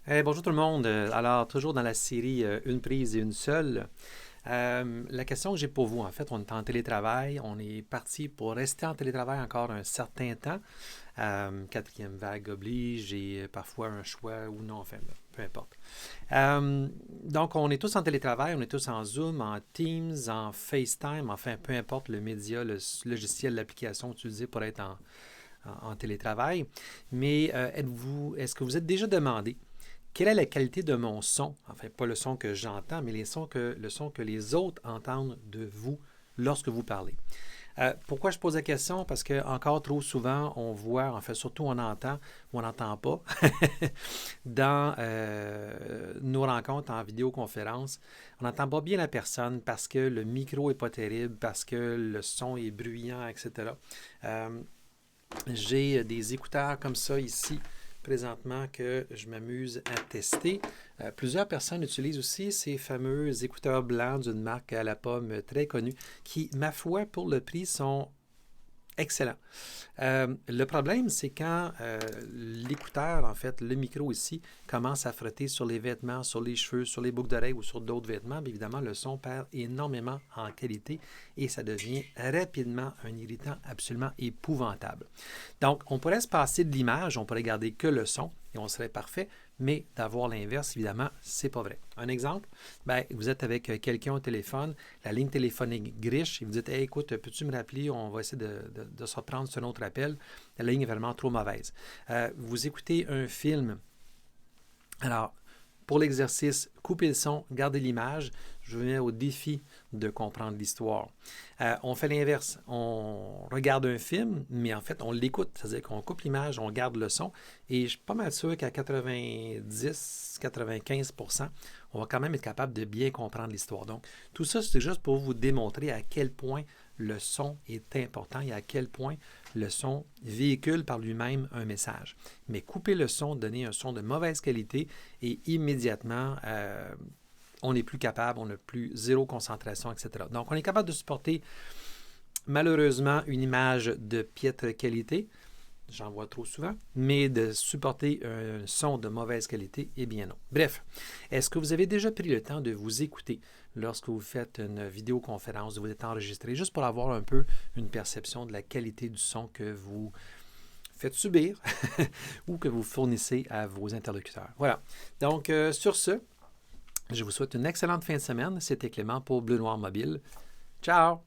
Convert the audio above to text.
Bonjour tout le monde. Alors, toujours dans la série Une prise et une seule. La question que j'ai pour vous, en fait, on est en télétravail. On est parti pour rester en télétravail encore un certain temps. Quatrième vague oblige et parfois un choix ou non, enfin, peu importe. Donc, on est tous en télétravail, on est tous en Zoom, en Teams, en FaceTime, enfin, peu importe le média, le logiciel, l'application utilisée pour être en télétravail. Mais est-ce que vous êtes déjà demandé quelle est la qualité de mon son? Enfin, pas le son que j'entends, mais le son que les autres entendent de vous lorsque vous parlez. Pourquoi je pose la question? Parce que encore trop souvent, on voit, en fait, surtout on entend ou on n'entend pas dans nos rencontres en vidéoconférence. On n'entend pas bien la personne parce que le micro n'est pas terrible, parce que le son est bruyant, etc. J'ai des écouteurs comme ça ici présentement que je m'amuse à tester. Plusieurs personnes utilisent aussi ces fameux écouteurs blancs d'une marque à la pomme très connue qui, ma foi, pour le prix, sont excellent. Le problème, c'est quand l'écouteur, en fait, le micro ici, commence à frotter sur les vêtements, sur les cheveux, sur les boucles d'oreilles ou sur d'autres vêtements, bien évidemment, le son perd énormément en qualité et ça devient rapidement un irritant absolument épouvantable. Donc, on pourrait se passer de l'image, on pourrait garder que le son et on serait parfait, mais d'avoir l'inverse, évidemment, c'est pas vrai. Un exemple, vous êtes avec quelqu'un au téléphone, la ligne téléphonique griche, et vous dites hey, écoute, peux-tu me rappeler, on va essayer de se reprendre sur un autre appel. La ligne est vraiment trop mauvaise. Vous écoutez un film. Alors, pour l'exercice, coupez le son, gardez l'image. Je vous mets au défi de comprendre l'histoire. On fait l'inverse. On regarde un film, mais en fait, on l'écoute. C'est-à-dire qu'on coupe l'image, on garde le son. Et je suis pas mal sûr qu'à 90-95%, on va quand même être capable de bien comprendre l'histoire. Donc, tout ça, c'est juste pour vous démontrer à quel point le son est important et à quel point le son véhicule par lui-même un message. Mais couper le son, donner un son de mauvaise qualité et immédiatement, on n'est plus capable, on n'a plus zéro concentration, etc. Donc, on est capable de supporter malheureusement une image de piètre qualité, j'en vois trop souvent, mais de supporter un son de mauvaise qualité, eh bien non. Bref, est-ce que vous avez déjà pris le temps de vous écouter lorsque vous faites une vidéoconférence, vous êtes enregistré, juste pour avoir un peu une perception de la qualité du son que vous faites subir ou que vous fournissez à vos interlocuteurs? Voilà. Donc, sur ce, je vous souhaite une excellente fin de semaine. C'était Clément pour Bleu Noir Mobile. Ciao!